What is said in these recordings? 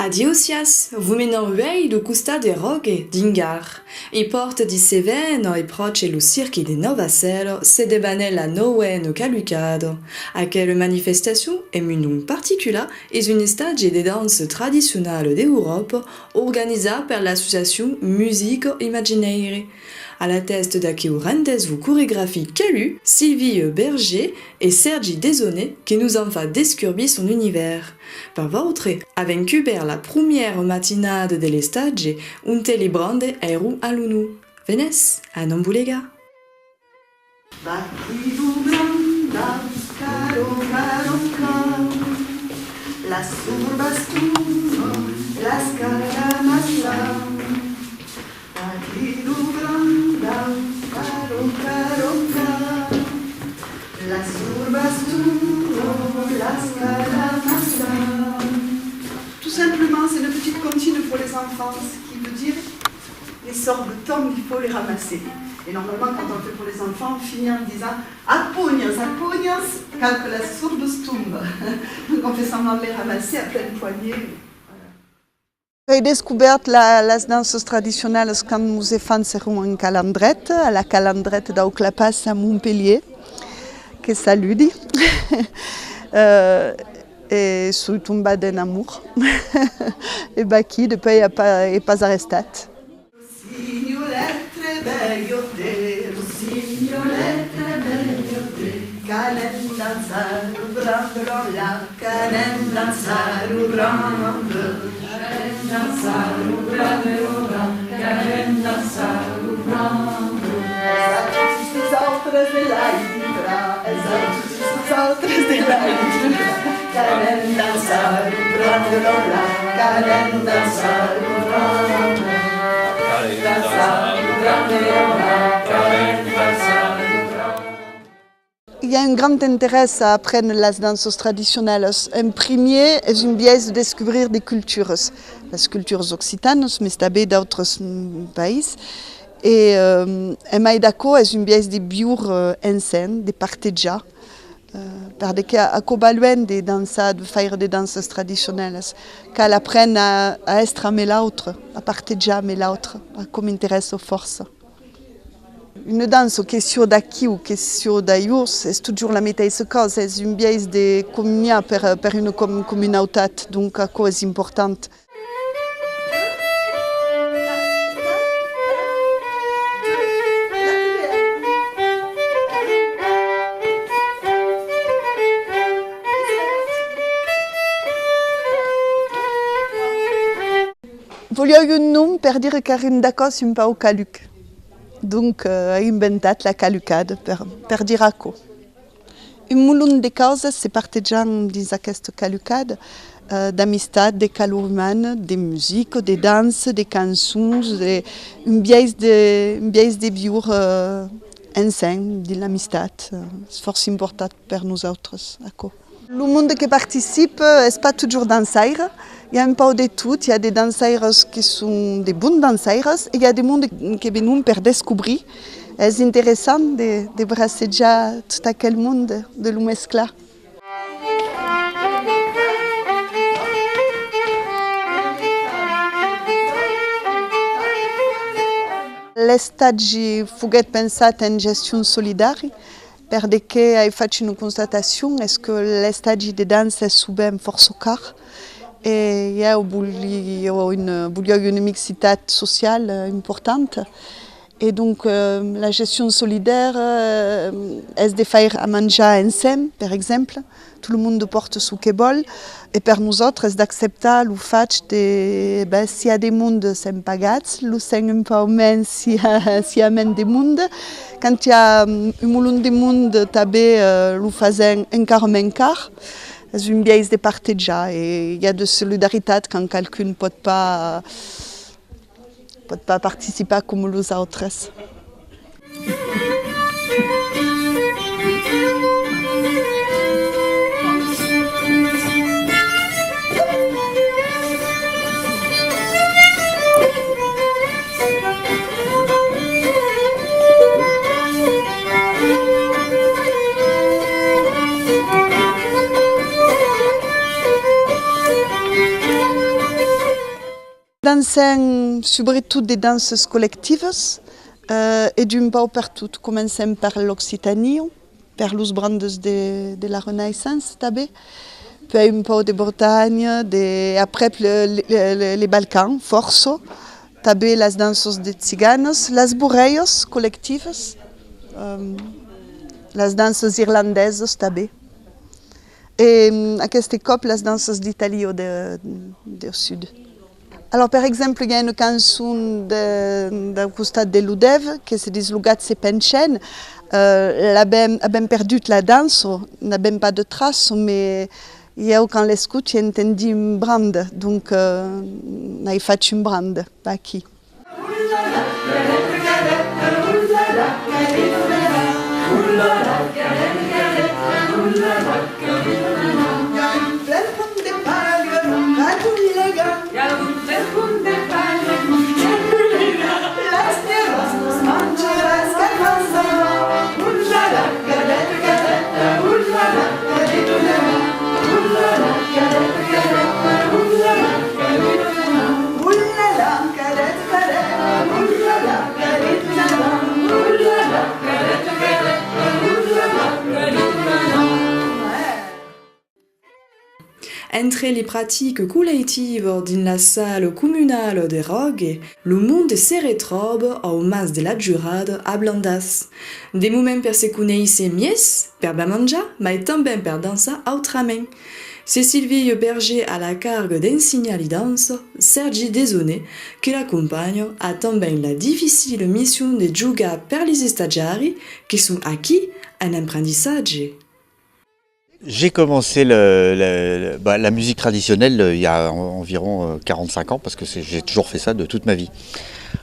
Adiosias, vumenorvei do custa de rogue dingar. I porta di seveno e proce lo circhi de Nova Cero se debanella noeno calucado. Aquelle manifestation emunum particula es une stage de danse tradizionale d'Europe organisée par l'association Musico Imaginaire. À la teste d'aqueu rendez-vous chorégraphique calu, Sylvie Berger et Sergi Desonet qui nous en fa descurbi son univers. Per votre, avec Hubert la première matinade de l'estage, un télébrande eru alunu. Venes, a Nambulega. Las urbas tuno, las caramasas. Las urbas tuno, las calamasas. Tout simplement, c'est une petite comptine pour les enfants, ce qui veut dire les sorbes tombent, il faut les ramasser. Et normalement, quand on fait pour les enfants, on finit en disant apognas, quand las urbes tombent. Donc on fait semblant de les ramasser à pleine poignée. J'ai découvert les danses traditionnelles quand nous étions en Calandrette, à la Calandrette d'Auclapas à Montpellier, que saludi. Et suis tombée en amour. Et baqui, depuis, n'est pas arrêté. Il y a un grand intérêt à apprendre les danses traditionnelles. En premier, c'est une biais de découvrir des cultures, les cultures occitanes, mais aussi d'autres pays. Et Maïdako est une biais de biur en scène, de parteja. Parce qu'à Cobaluen, de faire des danses traditionnelles, qu'elle apprenne à être mais l'autre, à parteja mais l'autre, comme intéresse aux forces. Une danse, question d'acquis ou question d'ailleurs, c'est toujours la même chose. C'est une biais de communion pour une communauté, donc à quoi c'est importante. Voglio un nom per dire che Rindako è un po' caluc. Donc, j'ai inventé la calucade per dire à quoi. Un moulin de causes, c'est partigian dans cette calucade, d'amistad, de calor humaine, de musique, de danse, de chansons, une biais de vivre ensemble, de l'amistad. C'est fort important pour nous autres. Le monde qui participe n'est pas toujours danseur. Il y a un peu de tout. Il y a des danseurs qui sont des bons danseurs et il y a des mondes qui viennent pour découvrir. C'est intéressant de brasser déjà tout aquel monde de l'Umescla. L'estage fuguet pensat en gestion solidaire. Perché hai fatto una constatazione è che l'estage di danza è souvent forse car e io voglio une mixité sociale importante et donc la gestion solidaire est de faire à manger ensemble par exemple tout le monde porte ce qu'il veut et pour nous autres est d'accepter le fait de s'il y a des mondes sem pagats le sent un peu moins s'il y a des mondes quand il y a un moulin de monde també le faisant encore moins car c'est une biais de parteja et il y a de solidarité quand quelqu'un ne peut pas participer comme les autres. dansem surtout des danses collectives et d'un peu partout. Comencem per l'Occitanie, per les brandes de la Renaissance també, puis un peu de Bretagne, après les Balkans, força, també les danses de tziganes, les borreies collectives, les danses irlandaises també. Et aquest cop les danses d'Italie du sud. Alors, par exemple, il y a une chanson du costat de l'Udev qui se dit Lugat se penchen. Abbiamo perdu la danse, n'abbiamo pas de traces, mais quand l'écoute, j'ai entendu une brande, donc on a fait une brande, pas qui. Entre les pratiques collectives dans la salle communale de Rogue, le monde se retrouve au mas de la jurade à Blandas. Des moments per se conèixer mies, per manjar, mais també per dansar autrament. C'est Sylvie Berger à la cargue d'enseigner les danses, Sergi Desoné, qui l'accompagne, a també la difficile mission de jugar per les stagiari, qui sont acquis un apprentissage. J'ai commencé la musique traditionnelle il y a environ 45 ans, parce que j'ai toujours fait ça de toute ma vie.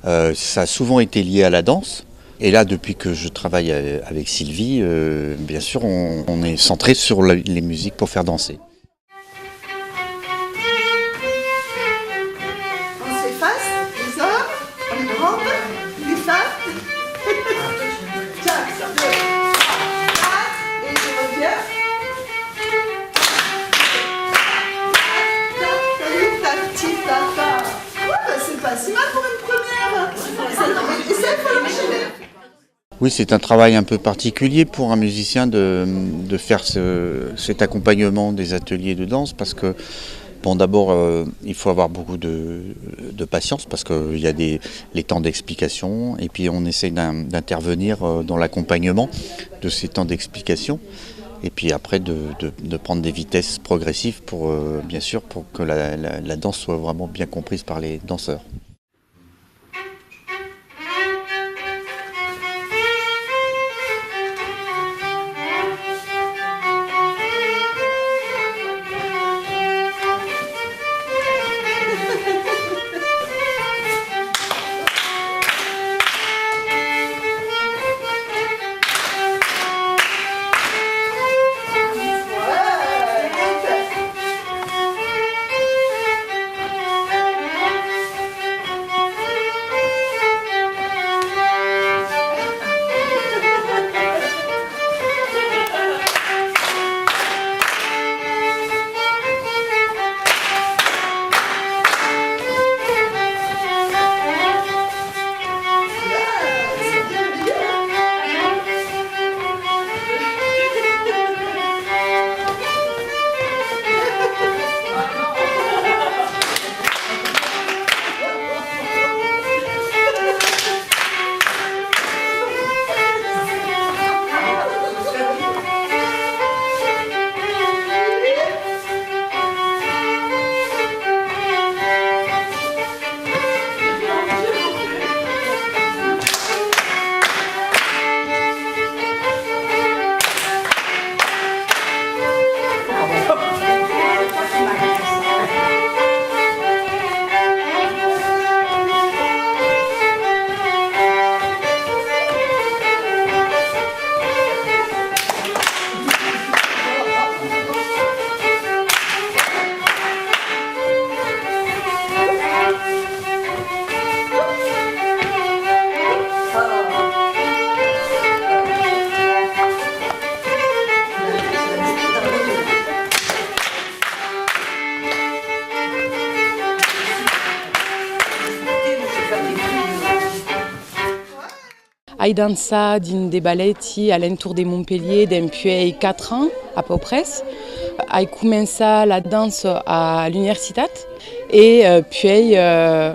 Ça a souvent été lié à la danse. Et là, depuis que je travaille avec Sylvie, bien sûr, on est centré sur les musiques pour faire danser. On s'efface, les hommes, les grandes, les femmes. Tiens, 2, 4, et je reviens. C'est pas si mal pour une première. Et ça, il faut l'enchaîner. Oui, c'est un travail un peu particulier pour un musicien de faire cet accompagnement des ateliers de danse, parce que, bon, d'abord, il faut avoir beaucoup de patience, parce qu'il y a les temps d'explication, et puis on essaye d'intervenir dans l'accompagnement de ces temps d'explication. Et puis après de prendre des vitesses progressives pour, bien sûr, pour que la danse soit vraiment bien comprise par les danseurs. Ai dansa din de balletti alentour de Montpellier depuis 4 ans à peu près. Ai començat la danse à l'université et puis ai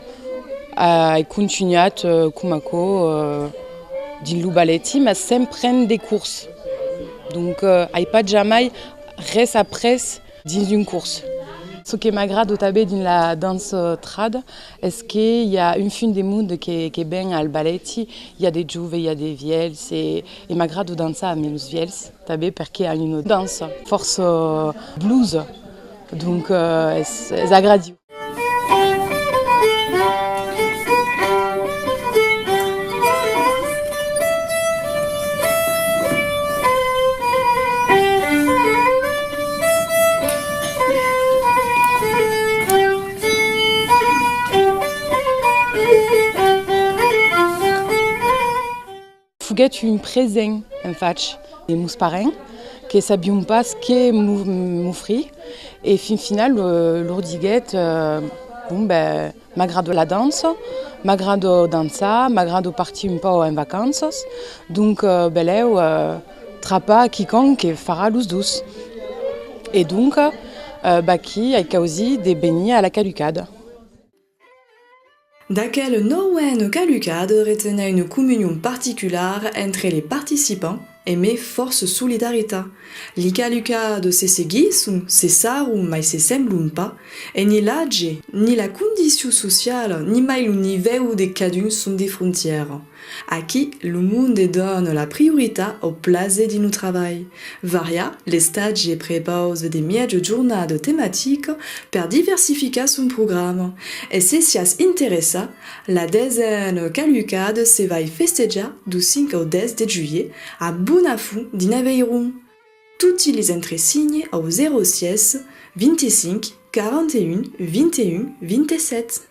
continuat cumaco din lu balletti, mais sempre en des courses. Donc ai pas jamais res après dans une course. Ce qui m'agrada també dans la danse trad est qu'il y a une fin de monde qui est bien al balletti. Il y a des jeunes, il y a des vieilles et m'agrada danser avec les vieilles també perché a une danse force blues. Donc c'est agréable. Fuguet une présent en fait de meus parents que sabiam pas ce que m'offrir et final l'ordiguet m'agrada la danse, m'agrada danser, m'agrada partir un peu en vacances donc beleu trapa quiconque fera los dos et donc qui a causi de venir à la calucade. D'aquel Nowen calucade retenait une communion particulière entre les participants et met force solidarité. Les calucades se seguissent, cessarum, mais se semblent pas, et ni l'âge, ni la condition sociale, ni mai le niveau de cadun sont des frontières. À qui le monde donne la priorité au plaisir de nos travail. Varia, les stages préposent des mièges journades thématiques pour diversifier son programme. Et si s'y interessa, la dizaine calucade se va festejar du 5 au 10 de juillet à Bonafou d'Inaveiron. Toutes les entrées signées au 06 25 41 21 27.